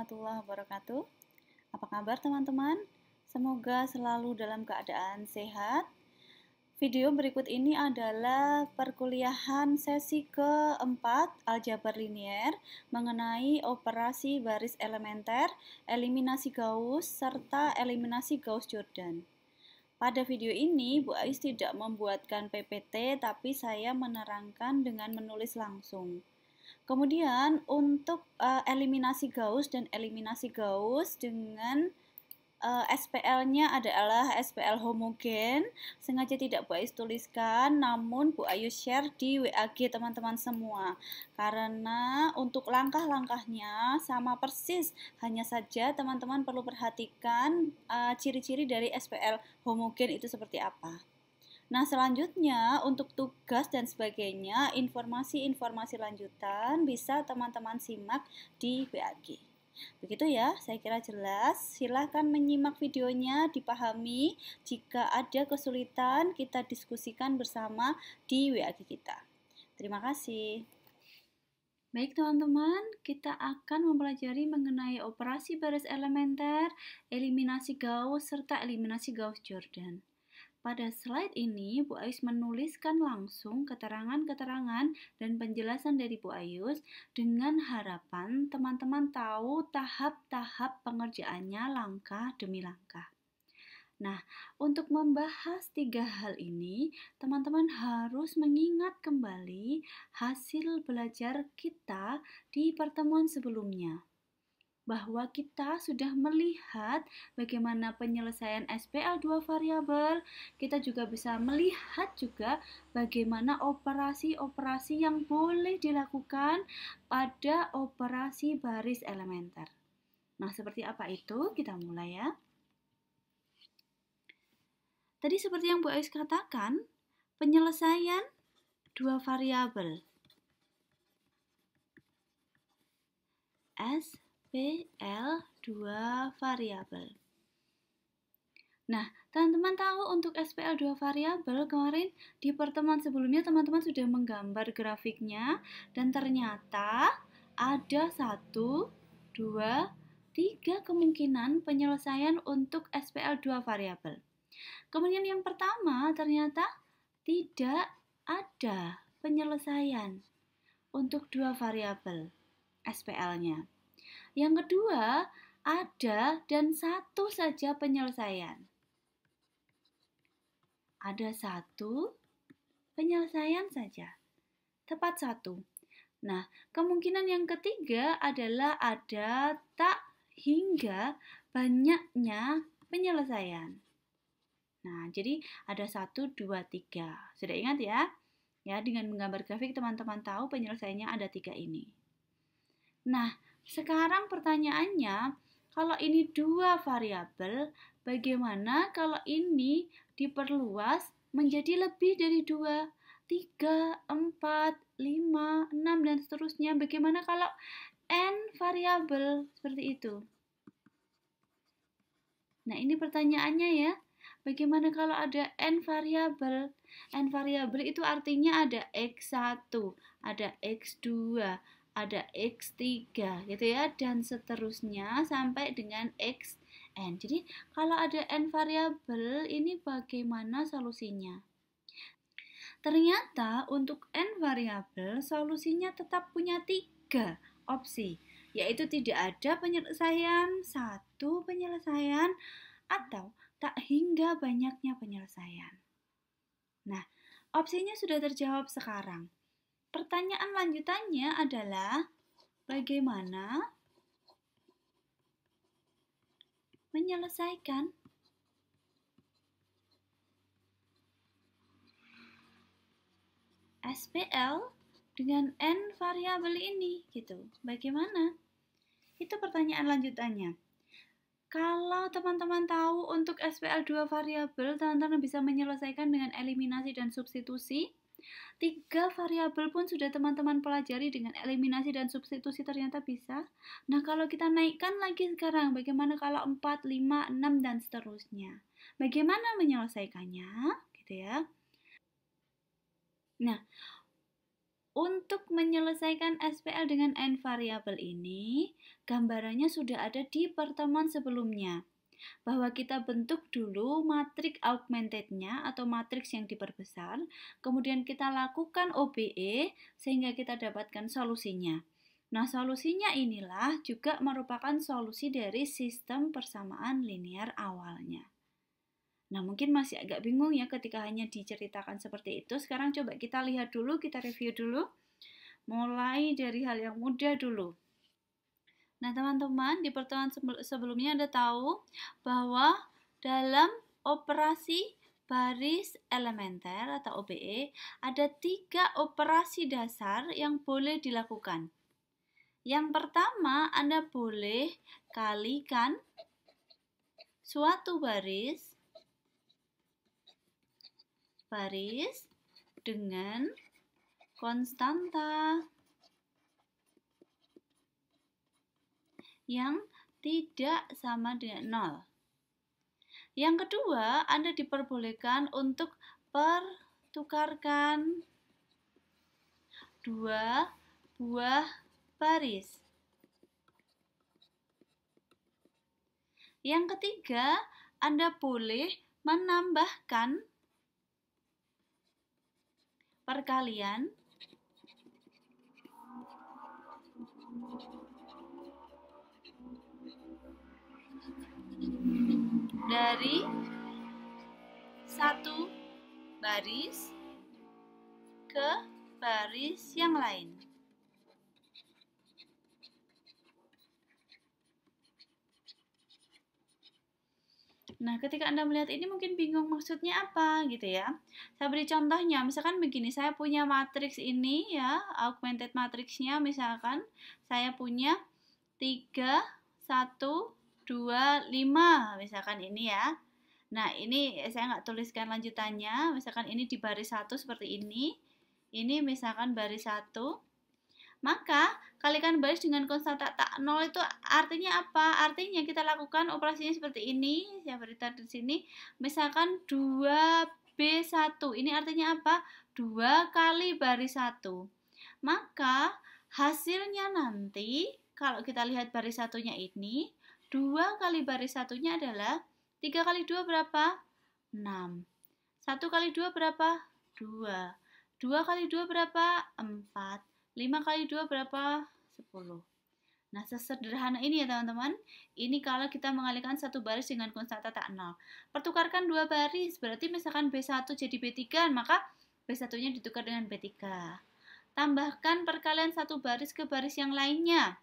warahmatullahi wabarakatuh. Apa kabar teman-teman? Semoga selalu dalam keadaan sehat. Video berikut ini adalah perkuliahan sesi keempat aljabar linier mengenai operasi baris elementer, eliminasi Gauss, serta eliminasi Gauss-Jordan. Pada video ini, Bu Ais tidak membuatkan PPT, tapi saya menerangkan dengan menulis langsung. Kemudian untuk eliminasi Gauss dan eliminasi Gauss dengan SPL-nya adalah SPL homogen. Sengaja tidak Bu Ais tuliskan, namun Bu Ayu share di WAG teman-teman semua. Karena untuk langkah-langkahnya sama persis, hanya saja teman-teman perlu perhatikan ciri-ciri dari SPL homogen itu seperti apa. Nah, selanjutnya untuk tugas dan sebagainya, informasi-informasi lanjutan bisa teman-teman simak di WAG. Begitu ya, saya kira jelas. Silahkan menyimak videonya, dipahami. Jika ada kesulitan, kita diskusikan bersama di WAG kita. Terima kasih. Baik teman-teman, kita akan mempelajari mengenai operasi baris elementer, eliminasi Gauss, serta eliminasi Gauss-Jordan. Pada slide ini, Bu Ayus menuliskan langsung keterangan-keterangan dan penjelasan dari Bu Ayus dengan harapan teman-teman tahu tahap-tahap pengerjaannya langkah demi langkah. Nah, untuk membahas 3 hal ini, teman-teman harus mengingat kembali hasil belajar kita di pertemuan sebelumnya, bahwa kita sudah melihat bagaimana penyelesaian SPL 2 variabel. Kita juga bisa melihat juga bagaimana operasi-operasi yang boleh dilakukan pada operasi baris elementer. Nah, seperti apa itu? Kita mulai ya. Tadi seperti yang Bu Ais katakan, penyelesaian 2 variabel. SPL 2 variabel. Nah, teman-teman tahu untuk SPL 2 variabel kemarin di pertemuan sebelumnya teman-teman sudah menggambar grafiknya dan ternyata ada 1, 2, 3 kemungkinan penyelesaian untuk SPL 2 variabel. Kemudian yang pertama ternyata tidak ada penyelesaian untuk 2 variabel SPL-nya. Yang kedua, ada dan satu saja penyelesaian. Ada 1 penyelesaian saja. Tepat 1. Nah, kemungkinan yang ketiga adalah ada tak hingga banyaknya penyelesaian. Nah, jadi ada 1, 2, 3. Sudah ingat ya? Ya, dengan menggambar grafik teman-teman tahu penyelesaiannya ada 3 ini. Nah, sekarang pertanyaannya, kalau ini 2 variabel, bagaimana kalau ini diperluas menjadi lebih dari 2, 3, 4, 5, 6, dan seterusnya? Bagaimana kalau n variabel seperti itu? Nah, ini pertanyaannya ya. Bagaimana kalau ada n variabel? N variabel itu artinya ada x1, ada x2, ada x3 gitu ya, dan seterusnya sampai dengan xn. Jadi kalau ada n variabel ini bagaimana solusinya? Ternyata untuk n variabel solusinya tetap punya 3 opsi, yaitu tidak ada penyelesaian, 1 penyelesaian, atau tak hingga banyaknya penyelesaian. Nah, opsinya sudah terjawab sekarang. Pertanyaan lanjutannya adalah bagaimana menyelesaikan SPL dengan n variabel ini gitu. Bagaimana? Itu pertanyaan lanjutannya. Kalau teman-teman tahu untuk SPL 2 variabel, teman-teman bisa menyelesaikan dengan eliminasi dan substitusi. 3 variabel pun sudah teman-teman pelajari dengan eliminasi dan substitusi, ternyata bisa. Nah, kalau kita naikkan lagi sekarang, bagaimana kalau 4, 5, 6, dan seterusnya? Bagaimana menyelesaikannya? Gitu ya. Nah, Untuk menyelesaikan SPL dengan n variabel ini, gambarannya sudah ada di pertemuan sebelumnya. Bahwa kita bentuk dulu matriks augmented-nya atau matriks yang diperbesar, kemudian kita lakukan OBE sehingga kita dapatkan solusinya. Nah, solusinya inilah juga merupakan solusi dari sistem persamaan linear awalnya. Nah, mungkin masih agak bingung ya ketika hanya diceritakan seperti itu. Sekarang coba kita lihat dulu, kita review dulu. Mulai dari hal yang mudah dulu. Nah, teman-teman, di pertemuan sebelumnya Anda tahu bahwa dalam operasi baris elementer atau OBE ada 3 operasi dasar yang boleh dilakukan. Yang pertama, Anda boleh kalikan suatu baris dengan konstanta yang tidak sama dengan 0. Yang kedua, Anda diperbolehkan untuk pertukarkan 2 buah baris. Yang ketiga, Anda boleh menambahkan perkalian dari satu baris ke baris yang lain. Nah, ketika Anda melihat ini mungkin bingung maksudnya apa gitu ya. Saya beri contohnya, misalkan begini, saya punya matriks ini ya, augmented matriksnya misalkan saya punya 3, 1, 2, 5 misalkan ini ya. Nah, ini saya nggak tuliskan lanjutannya, misalkan ini di baris 1 seperti ini misalkan baris 1. Maka, kalikan baris dengan konstanta tak 0 itu artinya apa? Artinya kita lakukan operasinya seperti ini. Saya beri di sini. Misalkan 2B1. Ini artinya apa? 2 kali baris 1. Maka, hasilnya nanti, kalau kita lihat baris satunya ini, 2 kali baris satunya adalah 3 kali 2 berapa? 6. 1 kali 2 berapa? 2. 2 kali 2 berapa? 4. 5 kali 2 berapa? 10. Nah, sesederhana ini ya teman-teman. Ini kalau kita mengalihkan satu baris dengan konstanta tak 0. Pertukarkan 2 baris, berarti misalkan B1 jadi B3, maka B1-nya ditukar dengan B3. Tambahkan perkalian satu baris ke baris yang lainnya.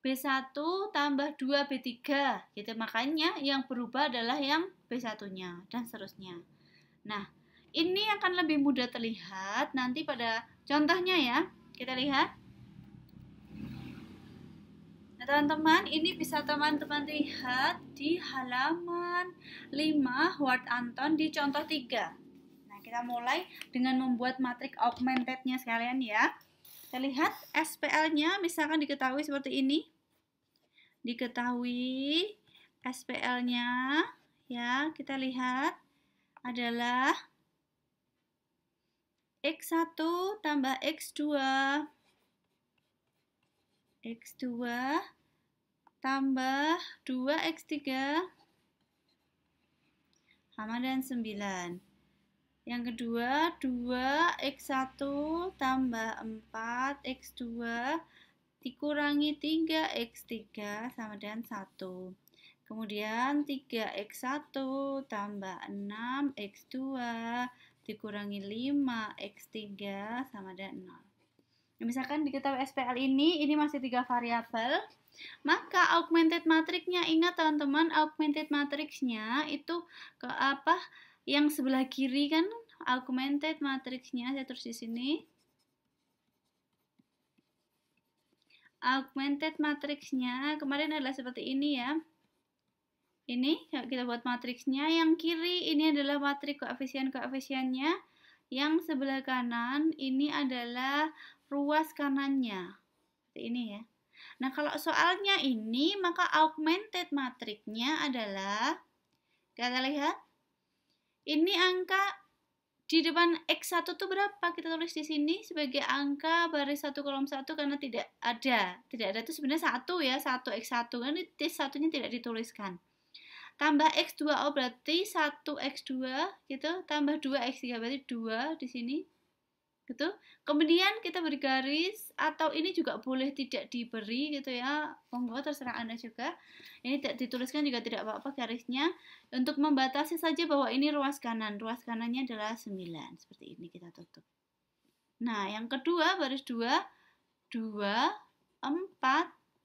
B1 tambah 2 B3, gitu. Makanya yang berubah adalah yang B1-nya, dan seterusnya. Nah, ini akan lebih mudah terlihat nanti pada contohnya ya. Kita lihat. Nah, teman-teman, ini bisa teman-teman lihat di halaman 5 Word Anton di contoh 3. Nah, kita mulai dengan membuat matriks augmented-nya sekalian ya. Kita lihat SPL-nya misalkan diketahui seperti ini. Diketahui SPL-nya ya, kita lihat adalah X1 tambah X2 tambah 2X3 sama dengan 9. Yang kedua, 2X1 tambah 4X2 dikurangi 3X3 sama dengan 1. Kemudian 3X1 tambah 6X2 dikurangi 5X3 sama dengan 0. Nah, misalkan diketahui SPL ini masih 3 variabel, maka augmented matriksnya, ingat teman-teman, augmented matriksnya itu ke apa? Yang sebelah kiri kan augmented matriksnya, saya tulis di sini. Augmented matriksnya kemarin adalah seperti ini ya. Ini kita buat matriksnya, yang kiri ini adalah matriks koefisien-koefisiennya, yang sebelah kanan ini adalah ruas kanannya. Seperti ini ya. Nah, kalau soalnya ini, maka augmented matriksnya adalah, kita lihat, ini angka Di depan X1 itu berapa? Kita tulis di sini sebagai angka baris 1 kolom 1 karena tidak ada. Tidak ada itu sebenarnya 1 ya, 1X1 kan ini T1-nya tidak dituliskan. Tambah X2 oh berarti 1X2 gitu, tambah 2X3 berarti 2 di sini. Gitu. Kemudian kita beri garis atau ini juga boleh tidak diberi gitu ya. Monggo terserah Anda juga. Ini tidak dituliskan juga tidak apa-apa garisnya. Untuk membatasi saja bahwa ini ruas kanan. Ruas kanannya adalah 9. Seperti ini kita tutup. Nah, yang kedua baris 2 2 4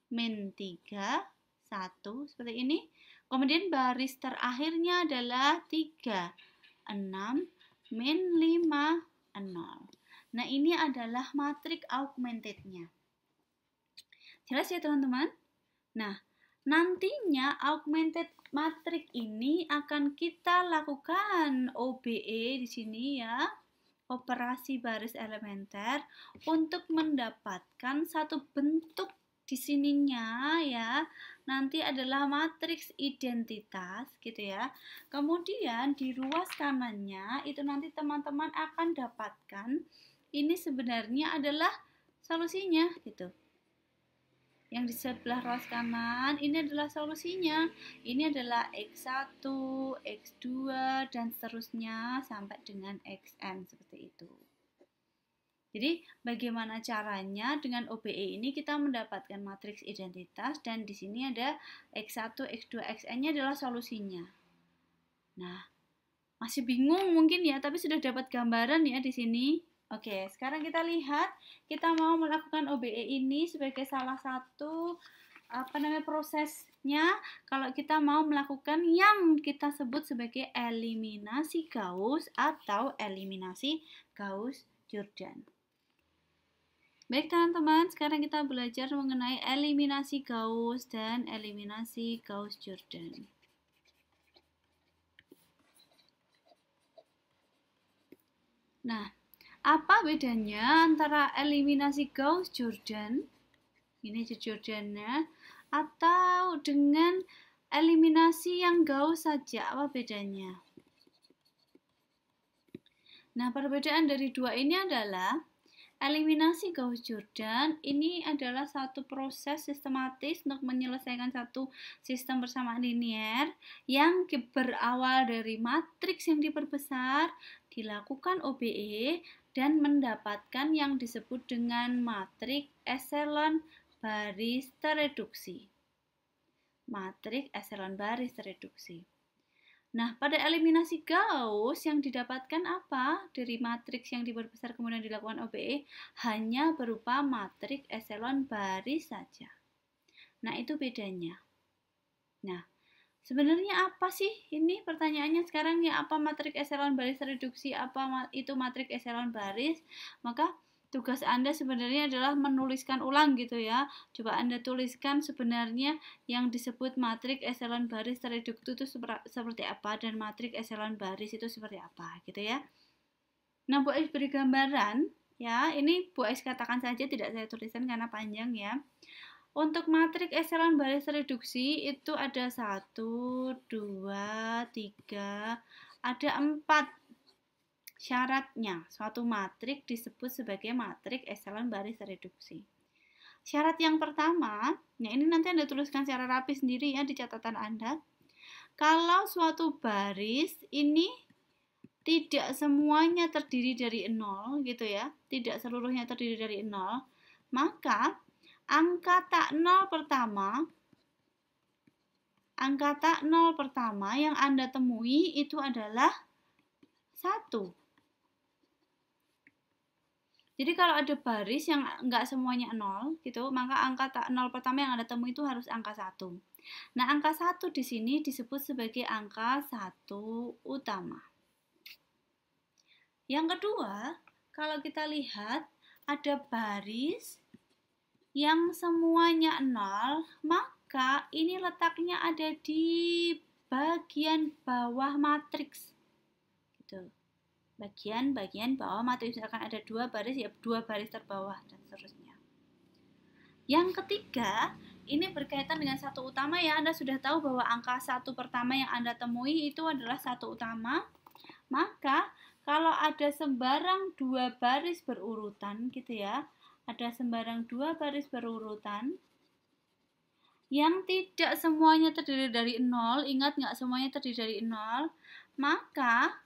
min 3 1 seperti ini. Kemudian baris terakhirnya adalah 3 6 min 5 0. Nah, ini adalah matrik augmented-nya. Jelas ya, teman-teman? Nah, nantinya augmented matrik ini akan kita lakukan OBE di sini ya, operasi baris elementer, untuk mendapatkan satu bentuk di sininya ya, nanti adalah matriks identitas gitu ya. Kemudian di ruas kanannya itu nanti teman-teman akan dapatkan ini sebenarnya adalah solusinya gitu. Yang di sebelah ruas kanan ini adalah solusinya. Ini adalah X1, X2 dan seterusnya sampai dengan Xn seperti itu. Jadi bagaimana caranya dengan OBE ini kita mendapatkan matriks identitas dan di sini ada X1, X2, Xn-nya adalah solusinya. Nah, masih bingung mungkin ya, tapi sudah dapat gambaran ya di sini. Oke, sekarang kita lihat, kita mau melakukan OBE ini sebagai salah satu prosesnya kalau kita mau melakukan yang kita sebut sebagai eliminasi Gauss atau eliminasi Gauss-Jordan. Baik teman-teman, sekarang kita belajar mengenai eliminasi Gauss dan eliminasi Gauss-Jordan. Nah, apa bedanya antara eliminasi Gauss-Jordan, ini Jordan-nya, atau dengan eliminasi yang Gauss saja? Apa bedanya? Nah, perbedaan dari dua ini adalah eliminasi Gauss-Jordan ini adalah satu proses sistematis untuk menyelesaikan satu sistem persamaan linier yang berawal dari matriks yang diperbesar, dilakukan OBE, dan mendapatkan yang disebut dengan matriks echelon baris tereduksi. Matriks echelon baris tereduksi. Nah, pada eliminasi Gauss yang didapatkan apa? Dari matriks yang diperbesar kemudian dilakukan OBE hanya berupa matriks echelon baris saja. Nah, itu bedanya. Nah, sebenarnya apa sih ini pertanyaannya sekarang ya, apa matriks echelon baris reduksi, apa itu matriks echelon baris? Maka tugas Anda sebenarnya adalah menuliskan ulang gitu ya. Coba Anda tuliskan sebenarnya yang disebut matriks echelon baris reduksi itu seperti apa dan matriks echelon baris itu seperti apa gitu ya. Nah, Bu Ais beri gambaran ya. Ini Bu Ais katakan saja, tidak saya tuliskan karena panjang ya. Untuk matriks echelon baris reduksi itu ada 1, 2, 3, ada 4 syaratnya. Suatu matriks disebut sebagai matriks echelon baris reduksi. Syarat yang pertama, nah ini nanti Anda tuliskan secara rapi sendiri ya di catatan Anda. Kalau suatu baris ini tidak semuanya terdiri dari 0 gitu ya, tidak seluruhnya terdiri dari 0, maka angka tak 0 pertama yang Anda temui itu adalah 1. Jadi kalau ada baris yang enggak semuanya 0 gitu, maka angka tak 0 pertama yang Anda temui itu harus angka 1. Nah, angka 1 di sini disebut sebagai angka 1 utama. Yang kedua, kalau kita lihat ada baris yang semuanya 0, maka ini letaknya ada di bagian bawah matriks. Gitu. Bagian bawah matriks, akan ada 2 baris ya, 2 baris terbawah dan seterusnya. Yang ketiga, ini berkaitan dengan 1 utama ya. Anda sudah tahu bahwa angka 1 pertama yang Anda temui itu adalah 1 utama. Maka kalau ada sembarang dua baris berurutan gitu ya, ada sembarang dua baris berurutan yang tidak semuanya terdiri dari 0, ingat nggak semuanya terdiri dari 0, maka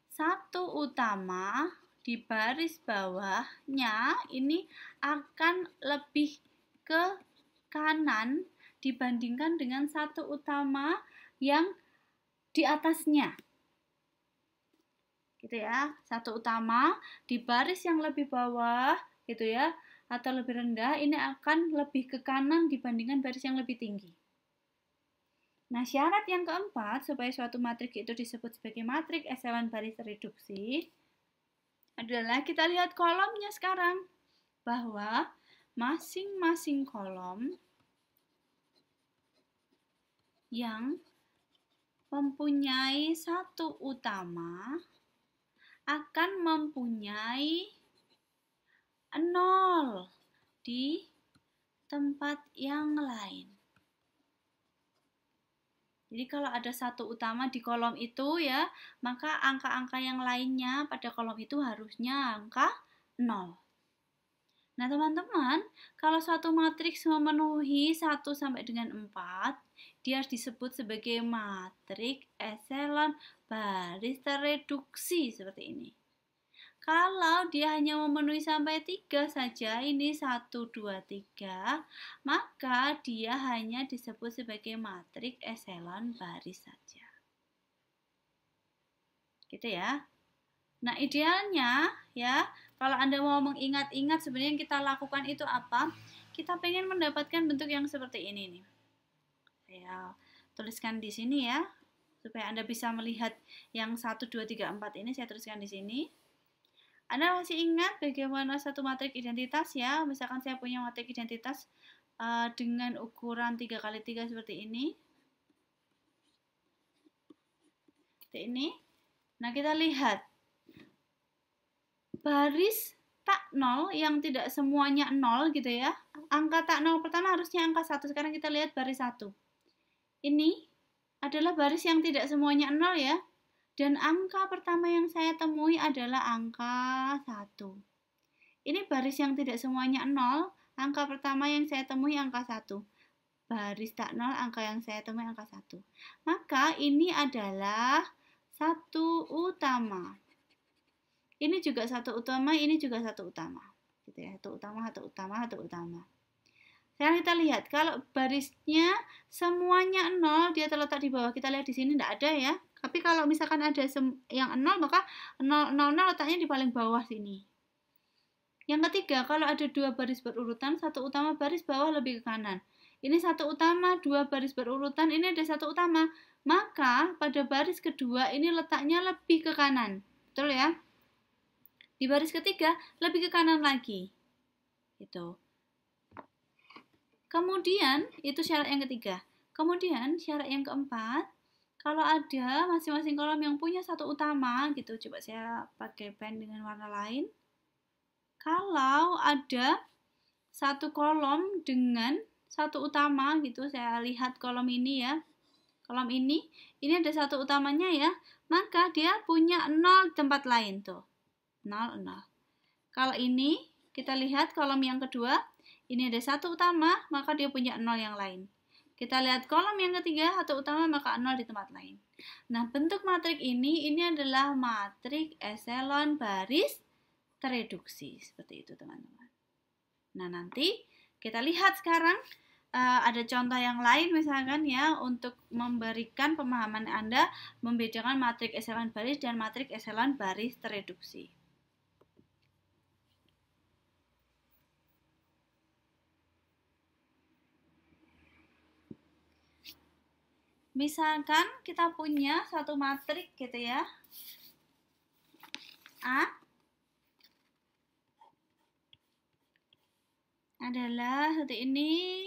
satu utama di baris bawahnya ini akan lebih ke kanan dibandingkan dengan satu utama yang di atasnya. Gitu ya, satu utama di baris yang lebih bawah gitu ya, atau lebih rendah ini akan lebih ke kanan dibandingkan baris yang lebih tinggi. Nah, syarat yang keempat supaya suatu matriks itu disebut sebagai matriks eselon baris tereduksi adalah kita lihat kolomnya sekarang, bahwa masing-masing kolom yang mempunyai satu utama akan mempunyai 0 di tempat yang lain. Jadi kalau ada satu utama di kolom itu ya, maka angka-angka yang lainnya pada kolom itu harusnya angka 0. Nah, teman-teman, kalau suatu matriks memenuhi 1 sampai dengan 4, dia harus disebut sebagai matriks eselon baris tereduksi seperti ini. Kalau dia hanya memenuhi sampai 3 saja, ini 1, 2, 3, maka dia hanya disebut sebagai matriks eselon baris saja. Gitu ya. Nah, idealnya ya, kalau Anda mau mengingat-ingat sebenarnya yang kita lakukan itu apa? Kita pengen mendapatkan bentuk yang seperti ini nih. Saya tuliskan di sini ya, supaya Anda bisa melihat yang 1, 2, 3, 4 ini saya tuliskan di sini. Anda masih ingat bagaimana satu matriks identitas ya? Misalkan saya punya matriks identitas dengan ukuran 3x3 seperti ini. Seperti ini. Nah, kita lihat. Baris tak 0 yang tidak semuanya 0 gitu ya. Angka tak 0 pertama harusnya angka 1. Sekarang kita lihat baris 1. Ini adalah baris yang tidak semuanya 0 ya. Dan angka pertama yang saya temui adalah angka 1. Ini baris yang tidak semuanya 0, angka pertama yang saya temui angka 1. Baris tak 0, angka yang saya temui angka 1. Maka ini adalah satu utama. Ini juga satu utama, ini juga satu utama. Gitu ya, satu utama, satu utama, satu utama. Sekarang kita lihat, kalau barisnya semuanya 0, dia terletak di bawah. Kita lihat di sini tidak ada ya. Tapi kalau misalkan ada yang 0, maka 0, 0, 0 letaknya di paling bawah sini. Yang ketiga, kalau ada dua baris berurutan, satu utama baris bawah lebih ke kanan. Ini satu utama, dua baris berurutan, ini ada satu utama. Maka pada baris kedua ini letaknya lebih ke kanan. Betul ya? Di baris ketiga lebih ke kanan lagi. Gitu. Kemudian, itu syarat yang ketiga. Kemudian, syarat yang keempat, kalau ada masing-masing kolom yang punya satu utama, gitu, coba saya pakai pen dengan warna lain. Kalau ada satu kolom dengan satu utama, gitu, saya lihat kolom ini ya. Kolom ini ada satu utamanya ya, maka dia punya 0 di tempat lain tuh. 0, 0. Kalau ini, kita lihat kolom yang kedua, ini ada satu utama, maka dia punya 0 yang lain. Kita lihat kolom yang ketiga, satu utama, maka 0 di tempat lain. Nah, bentuk matriks ini adalah matriks eselon baris tereduksi. Seperti itu, teman-teman. Nah, nanti kita lihat sekarang ada contoh yang lain misalkan ya, untuk memberikan pemahaman Anda membedakan matriks eselon baris dan matriks eselon baris tereduksi. Misalkan kita punya satu matriks gitu ya, A adalah seperti ini,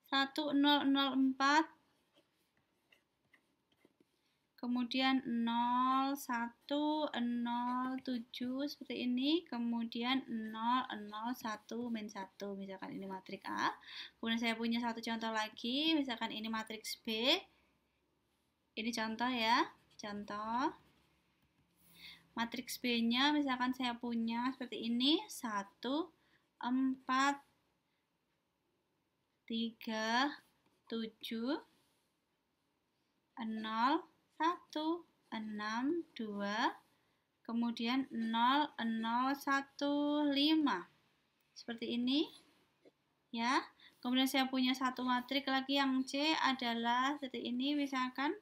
1004, kemudian 0107 seperti ini, kemudian 001 min 1, misalkan ini matriks A. Kemudian saya punya satu contoh lagi, misalkan ini matriks B. Ini contoh ya, contoh. Matriks B-nya misalkan saya punya seperti ini, 1, 4, 3, 7, 0, 1, 6, 2, kemudian 0, 0, 1, 5. Seperti ini, ya. Kemudian saya punya satu matriks lagi yang C adalah seperti ini, misalkan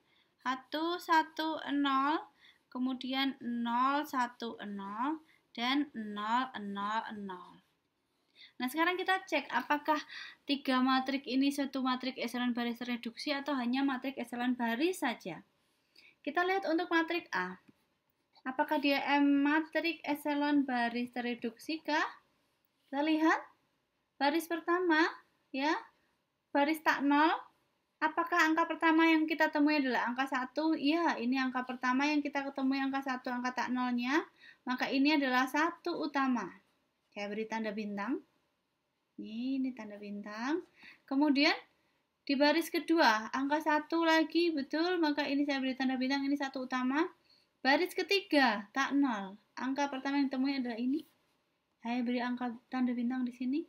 1, 1, 0, kemudian 0, 1, 0, dan 0, 0, 0. Nah, sekarang kita cek apakah 3 matriks ini satu matriks eselon baris reduksi atau hanya matriks eselon baris saja. Kita lihat untuk matriks A. Apakah dia matriks eselon baris tereduksi kah? Kita lihat baris pertama, ya, baris tak nol. Apakah angka pertama yang kita temui adalah angka 1? Iya, ini angka pertama yang kita ketemui angka 1, angka tak nolnya. Maka ini adalah 1 utama. Saya beri tanda bintang. Ini tanda bintang. Kemudian di baris kedua, angka 1 lagi, betul. Maka ini saya beri tanda bintang, ini 1 utama. Baris ketiga, tak nol. Angka pertama yang ditemui adalah ini. Saya beri angka tanda bintang di sini.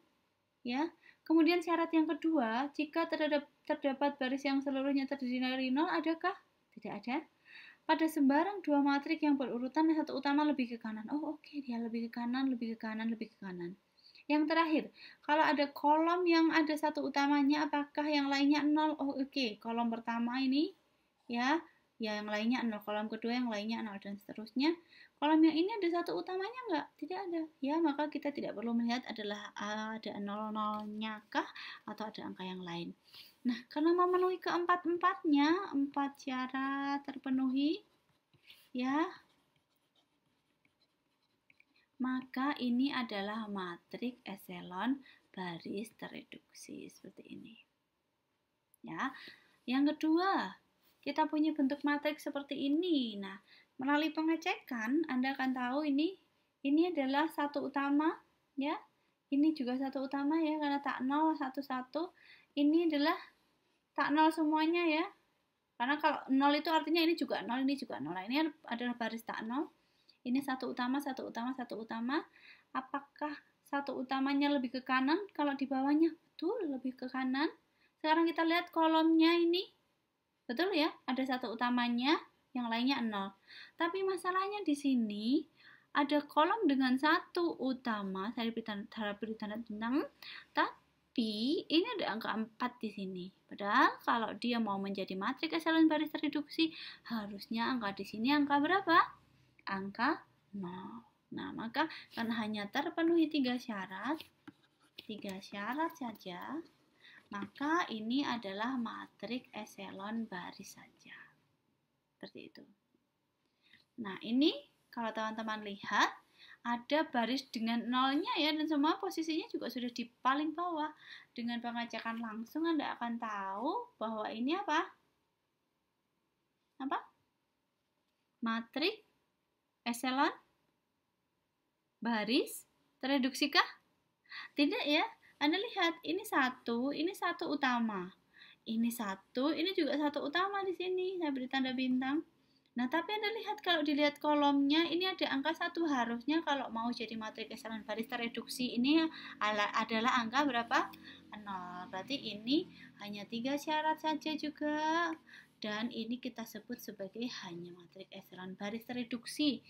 Ya. Kemudian syarat yang kedua, jika terdapat baris yang seluruhnya terdiri dari 0, adakah? Tidak ada. Pada sembarang dua matriks yang berurutan, satu utama lebih ke kanan. Oh, oke, dia lebih ke kanan, lebih ke kanan, lebih ke kanan. Yang terakhir, kalau ada kolom yang ada satu utamanya, apakah yang lainnya 0? Oh, oke. Kolom pertama ini, ya yang lainnya 0. Kolom kedua yang lainnya 0, dan seterusnya. Kolom yang ini ada satu utamanya enggak? Tidak ada. Ya, maka kita tidak perlu melihat adalah ada 0-0-nya kah atau ada angka yang lain. Nah, karena memenuhi keempat-empatnya, 4 syarat terpenuhi, ya, maka ini adalah matriks eselon baris tereduksi seperti ini. Ya. Yang kedua, kita punya bentuk matriks seperti ini. Nah, melalui pengecekan Anda akan tahu ini adalah satu utama, ya. Ini juga satu utama, ya, karena tak 0 1 1. Ini adalah tak 0 semuanya, ya. Karena kalau 0 itu artinya ini juga 0, ini juga 0. Nah, ini adalah baris tak 0. Ini satu utama, satu utama, satu utama. Apakah satu utamanya lebih ke kanan? Kalau di bawahnya, betul, lebih ke kanan. Sekarang kita lihat kolomnya ini. Betul, ya? Ada satu utamanya, yang lainnya 0. Tapi masalahnya di sini ada kolom dengan satu utama, saya beri tanda bintang, tapi ini ada angka 4 di sini. Padahal kalau dia mau menjadi matriks eselon baris tereduksi, harusnya angka di sini angka berapa? Angka 0. Nah, maka karena hanya terpenuhi 3 syarat saja, maka ini adalah matriks eselon baris saja. Seperti itu. Nah, ini kalau teman-teman lihat, ada baris dengan nolnya, ya, dan semua posisinya juga sudah di paling bawah. Dengan pengecekan langsung Anda akan tahu bahwa ini apa? Matriks eselon baris tereduksi kah? Tidak, ya. Anda lihat, ini satu utama. Ini satu, ini juga satu utama di sini. Saya beri tanda bintang. Nah, tapi Anda lihat kalau dilihat kolomnya, ini ada angka 1. Harusnya kalau mau jadi matriks eselon baris tereduksi, ini adalah angka berapa? 0. Berarti ini hanya 3 syarat saja juga. Dan ini kita sebut sebagai hanya matriks eselon baris tereduksi.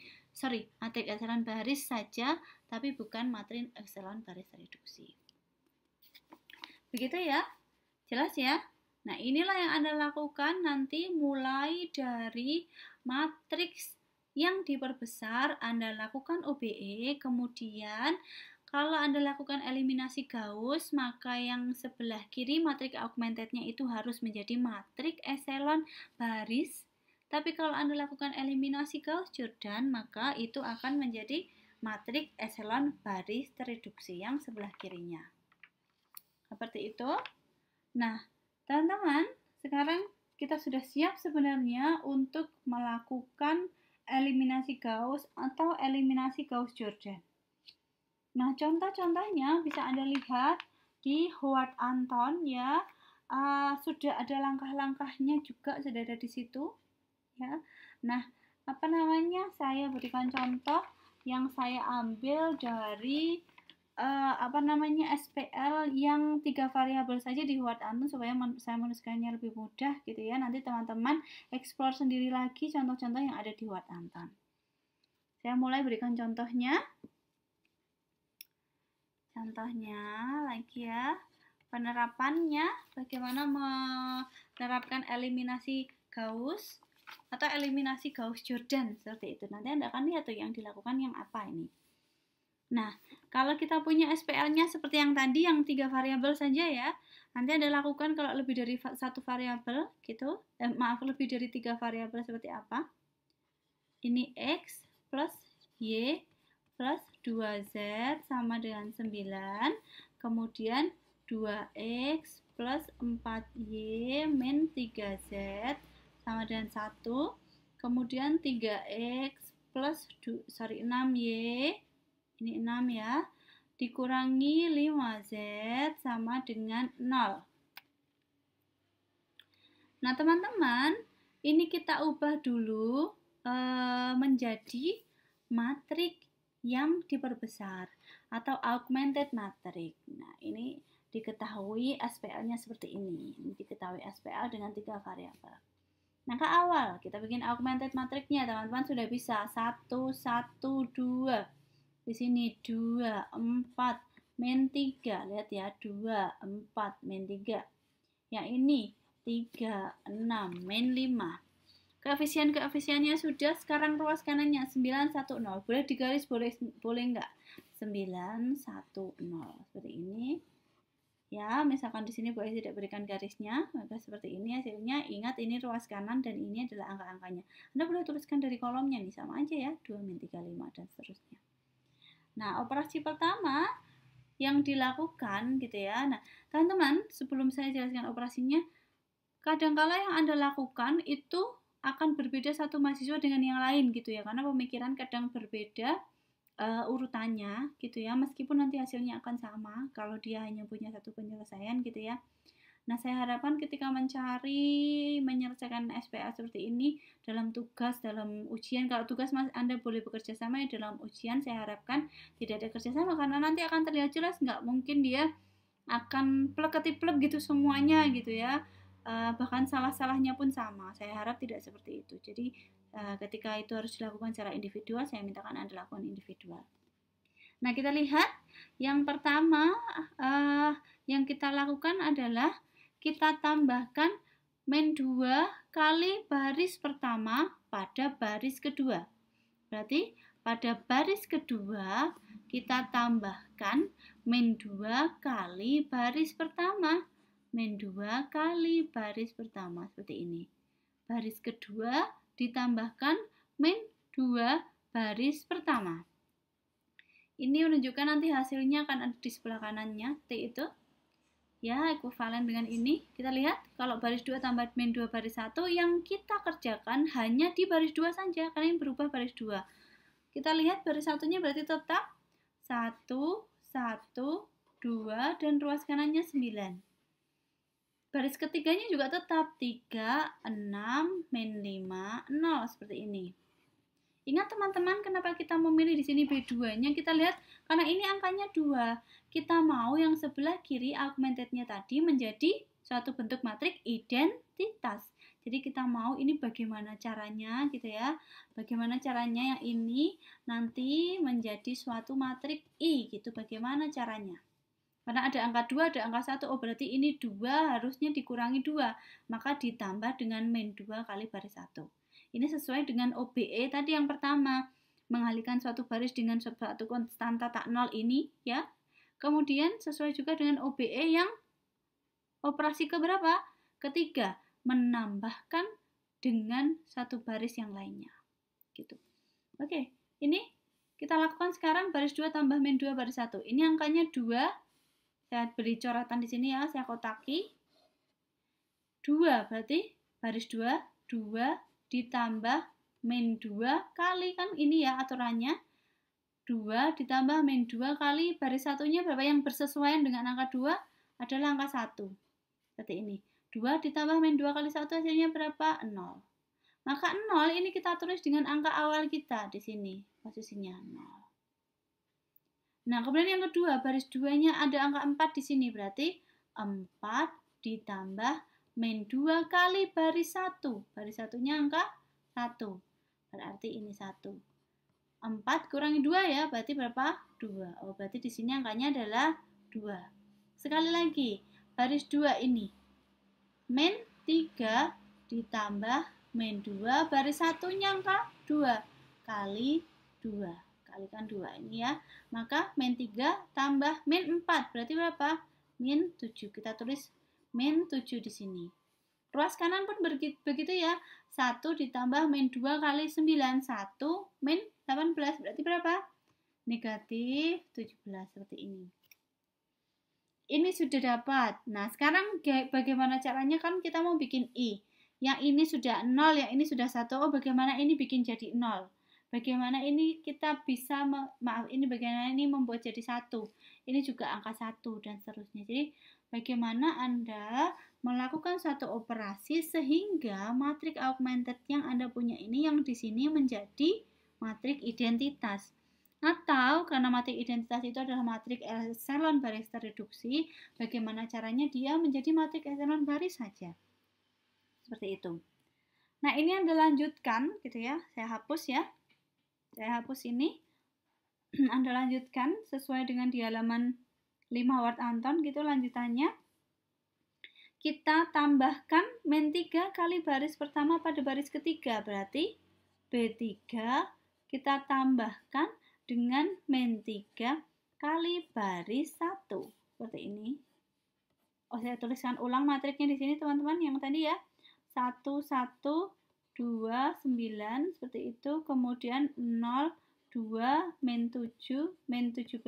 Matriks eselon baris saja, tapi bukan matriks eselon baris tereduksi. Begitu, ya? Jelas, ya? Nah, inilah yang Anda lakukan nanti mulai dari matriks yang diperbesar, Anda lakukan OBE, kemudian kalau Anda lakukan eliminasi Gauss, maka yang sebelah kiri matriks augmented-nya itu harus menjadi matriks eselon baris. Tapi kalau Anda lakukan eliminasi Gauss-Jordan, maka itu akan menjadi matriks eselon baris tereduksi yang sebelah kirinya. Seperti itu. Nah, teman-teman, sekarang kita sudah siap sebenarnya untuk melakukan eliminasi Gauss atau eliminasi Gauss-Jordan. Nah, contoh-contohnya bisa Anda lihat di Howard Anton, ya. Sudah ada langkah-langkahnya juga, sudah ada di situ, ya. Nah, saya berikan contoh yang saya ambil dari SPL yang 3 variabel saja di Word Anton supaya saya menuliskannya lebih mudah gitu ya. Nanti teman-teman explore sendiri lagi contoh-contoh yang ada di Word Anton. Saya mulai berikan contohnya. Contohnya lagi ya. Penerapannya bagaimana menerapkan eliminasi Gauss atau eliminasi Gauss-Jordan seperti itu. Nanti Anda akan lihat tuh yang dilakukan yang apa ini. Nah, kalau kita punya SPL-nya seperti yang tadi, yang 3 variabel saja ya, nanti Anda lakukan kalau lebih dari 1 variabel gitu, lebih dari 3 variabel seperti apa? Ini X plus Y plus 2Z sama dengan 9, kemudian 2X plus 4Y min 3Z sama dengan 1, kemudian 3X plus 6Y, ini 6 ya, dikurangi 5Z sama dengan 0. Nah teman-teman, ini kita ubah dulu menjadi matrik yang diperbesar atau augmented matrix. Nah, ini diketahui SPL-nya seperti ini. Ini diketahui SPL dengan 3 variabel. Langkah awal, kita bikin augmented matrixnya. Teman-teman sudah bisa. 1, 1, 2. Di sini 2, 4, min 3. Lihat ya, 2, 4, min 3. Yang ini 3, 6, min 5. Koefisiennya sudah, sekarang ruas kanannya 9, 1, 0. Boleh digaris, boleh enggak? 9, 1, 0. Seperti ini. Ya, misalkan di sini boleh tidak berikan garisnya, maka seperti ini hasilnya. Ingat ini ruas kanan dan ini adalah angka-angkanya. Anda boleh tuliskan dari kolomnya nih, sama aja ya, 2 min 3, 5 dan seterusnya. Nah, operasi pertama yang dilakukan gitu ya. Nah, teman-teman, sebelum saya jelaskan operasinya, kadangkala yang Anda lakukan itu akan berbeda satu mahasiswa dengan yang lain gitu ya, karena pemikiran kadang berbeda urutannya gitu ya, meskipun nanti hasilnya akan sama kalau dia hanya punya satu penyelesaian gitu ya. Nah, saya harapkan ketika menyelesaikan SPL seperti ini dalam tugas, dalam ujian, kalau tugas Anda boleh bekerja sama ya, dalam ujian saya harapkan tidak ada kerjasama, karena nanti akan terlihat jelas nggak mungkin dia akan plek-ketiplek gitu semuanya gitu ya. Bahkan salah-salahnya pun sama. Saya harap tidak seperti itu. Jadi ketika itu harus dilakukan secara individual, saya mintakan Anda lakukan individual. Nah, kita lihat yang pertama yang kita lakukan adalah kita tambahkan min 2 kali baris pertama pada baris kedua. Berarti pada baris kedua kita tambahkan min 2 kali baris pertama. Min 2 kali baris pertama seperti ini. Baris kedua ditambahkan min 2 baris pertama. Ini menunjukkan nanti hasilnya akan ada di sebelah kanannya, T itu. Ya, ekuivalen dengan ini. Kita lihat kalau baris 2 tambah min 2 baris 1, yang kita kerjakan hanya di baris 2 saja, karena ini berubah baris 2. Kita lihat baris satunya berarti tetap 1, 1, 2, dan ruas kanannya 9. Baris ketiganya juga tetap 3, 6, min 5, 0 seperti ini. Ingat teman-teman, kenapa kita memilih di sini B2-nya? Kita lihat karena ini angkanya 2. Kita mau yang sebelah kiri augmented-nya tadi menjadi suatu bentuk matrik identitas. Jadi kita mau ini bagaimana caranya gitu ya. Bagaimana caranya yang ini nanti menjadi suatu matrik I gitu. Bagaimana caranya? Karena ada angka 2, ada angka 1, oh berarti ini 2 harusnya dikurangi 2, maka ditambah dengan min 2 kali baris 1. Ini sesuai dengan OBE tadi yang pertama, mengalihkan suatu baris dengan suatu konstanta tak nol ini ya. Kemudian sesuai juga dengan OBE yang operasi keberapa? Ketiga, menambahkan dengan satu baris yang lainnya. Gitu. Oke, ini kita lakukan sekarang baris 2 tambah min 2 baris 1. Ini angkanya 2. Saya beri coretan di sini ya, saya kotaki. 2 berarti baris 2, 2 ditambah min 2 kali, kan ini ya aturannya. 2 ditambah min 2 kali baris satunya berapa yang bersesuaian dengan angka 2 adalah angka 1. Seperti ini. 2 ditambah min 2 kali 1 hasilnya berapa? 0. Maka 0 ini kita tulis dengan angka awal kita di sini, posisinya 0. Nah, kemudian yang kedua, baris 2-nya ada angka 4 di sini, berarti 4 ditambah min 2 kali baris 1. Baris 1-nya angka 1. Berarti ini 1. 4 kurangi 2 ya, berarti berapa? 2. Oh, berarti di sini angkanya adalah 2. Sekali lagi, baris 2 ini min 3 ditambah min 2 baris 1-nya angka 2 kali 2. Kalikan 2 ini ya. Maka min 3 tambah min 4 berarti berapa? Min 7. Kita tulis min 7 di sini. Ruas kanan pun begitu ya. 1 ditambah min 2 kali 9. 1 min 18 berarti berapa? Negatif 17 seperti ini. Ini sudah dapat. Nah, sekarang bagaimana caranya? Kan kita mau bikin I. Yang ini sudah 0, yang ini sudah 1. Oh, bagaimana ini bikin jadi 0? Bagaimana ini kita bisa, ini bagaimana ini membuat jadi 1? Ini juga angka 1 dan seterusnya. Jadi, bagaimana Anda melakukan satu operasi sehingga matrik augmented yang Anda punya ini yang di sini menjadi matrik identitas. Atau karena matrik identitas itu adalah matrik epsilon baris terreduksi, bagaimana caranya dia menjadi matrik epsilon baris saja. Seperti itu. Nah, ini Anda lanjutkan gitu ya. Saya hapus ya. Saya hapus ini. Anda lanjutkan sesuai dengan di halaman 5 Word Anton gitu lanjutannya. Kita tambahkan min 3 kali baris pertama pada baris ketiga. Berarti B3 kita tambahkan dengan min 3 kali baris 1. Seperti ini. Oh, saya tuliskan ulang matriknya di sini teman-teman yang tadi ya. 1, 1, 2, 9 seperti itu, kemudian 0, 2, min 7, min 17,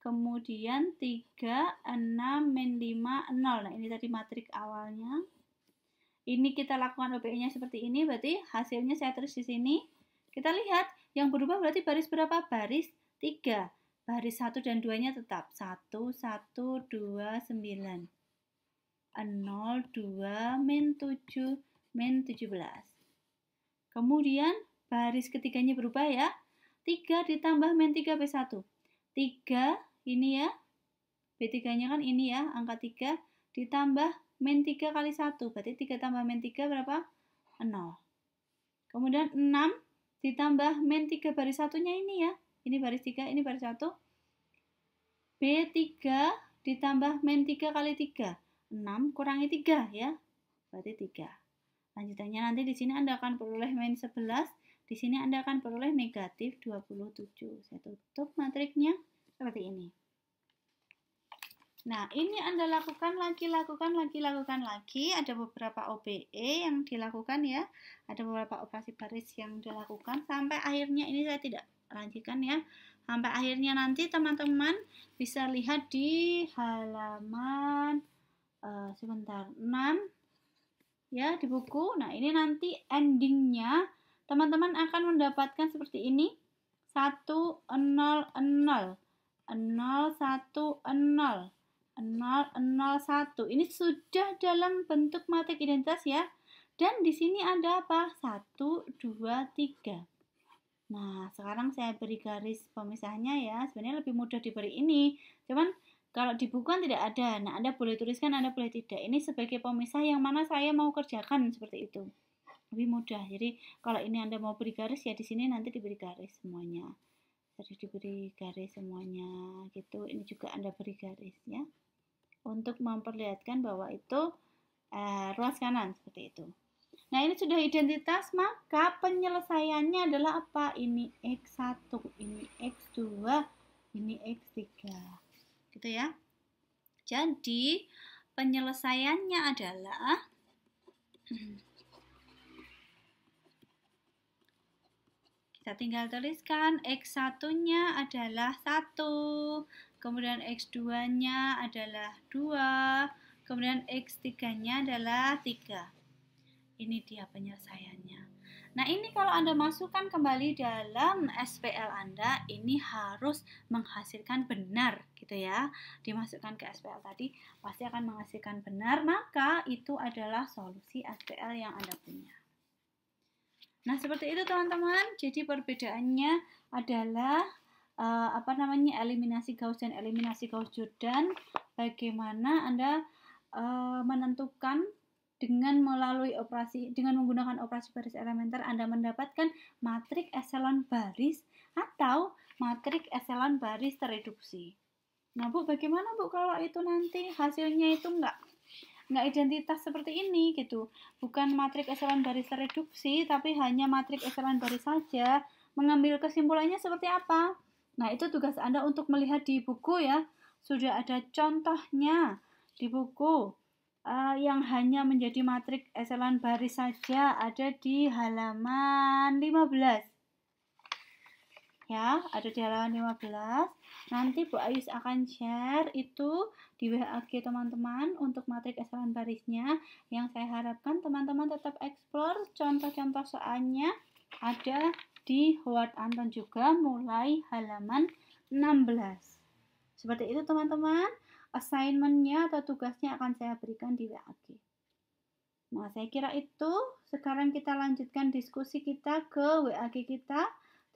kemudian 3, 6, min 5, 0. Nah, ini tadi matrik awalnya. Ini kita lakukan OBE-nya seperti ini, berarti hasilnya saya tulis di sini. Kita lihat, yang berubah berarti baris berapa? Baris 3. Baris 1 dan 2-nya tetap. 1, 1, 2, 9. 0, 2, min 7, min 17. Kemudian baris ketiganya berubah ya. 3 ditambah min 3 B1. 3 ini ya. B3-nya kan ini ya, angka 3 ditambah min 3 kali 1. Berarti 3 tambah min 3 berapa? 0. Kemudian 6 ditambah min 3 baris 1-nya ini ya. Ini baris 3, ini baris 1. B3 ditambah min 3 kali 3. 6 kurangi 3 ya, berarti 3. Lanjutannya nanti di sini Anda akan peroleh min 11, di sini Anda akan peroleh negatif 27. Saya tutup matriknya seperti ini. Nah, ini Anda lakukan lagi. Ada beberapa OBE yang dilakukan ya, ada beberapa operasi baris yang dilakukan sampai akhirnya. Ini saya tidak lanjutkan ya. Sampai akhirnya nanti teman-teman bisa lihat di halaman 6 ya di buku. Nah, ini nanti endingnya teman-teman akan mendapatkan seperti ini. 1, 0, 0, 0, 1, 0, 0, 1. Ini sudah dalam bentuk matrik identitas ya. Dan di sini ada apa? 1, 2, 3. Nah, sekarang saya beri garis pemisahnya ya. Sebenarnya lebih mudah diberi ini. Cuman kalau di buku kan tidak ada. Nah, Anda boleh tuliskan, Anda boleh tidak. Ini sebagai pemisah yang mana saya mau kerjakan seperti itu. Lebih mudah. Jadi, kalau ini Anda mau beri garis ya di sini nanti diberi garis semuanya. Jadi diberi garis semuanya gitu. Ini juga Anda beri garis ya. Untuk memperlihatkan bahwa itu ruas kanan seperti itu. Nah, ini sudah identitas, maka penyelesaiannya adalah apa? Ini X1, ini X2, ini X3. Gitu ya. Jadi penyelesaiannya adalah kita tinggal tuliskan X1-nya adalah 1, kemudian X2-nya adalah 2, kemudian X3-nya adalah 3. Ini dia penyelesaiannya. Nah, ini kalau Anda masukkan kembali dalam SPL Anda, ini harus menghasilkan benar gitu ya. Dimasukkan ke SPL tadi pasti akan menghasilkan benar, maka itu adalah solusi SPL yang Anda punya. Nah, seperti itu teman-teman. Jadi perbedaannya adalah eliminasi Gauss dan eliminasi Gauss-Jordan. Bagaimana Anda menentukan dengan menggunakan operasi baris elementer Anda mendapatkan matriks epsilon baris atau matriks epsilon baris tereduksi. Nah, Bu, bagaimana Bu kalau itu nanti hasilnya itu enggak identitas seperti ini gitu, bukan matriks epsilon baris tereduksi tapi hanya matriks epsilon baris saja, mengambil kesimpulannya seperti apa? Nah, itu tugas Anda untuk melihat di buku ya, sudah ada contohnya di buku yang hanya menjadi matriks epsilon baris saja, ada di halaman 15 ya, ada di halaman 15. Nanti Bu Ayus akan share itu di WA teman-teman untuk matriks epsilon barisnya. Yang saya harapkan teman-teman tetap explore contoh-contoh soalnya ada di Howard Anton juga mulai halaman 16. Seperti itu teman-teman, assignment-nya atau tugasnya akan saya berikan di WAG. Nah, saya kira itu. Sekarang kita lanjutkan diskusi kita ke WAG kita.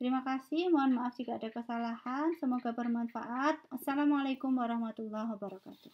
Terima kasih, mohon maaf jika ada kesalahan. Semoga bermanfaat. Assalamualaikum warahmatullahi wabarakatuh.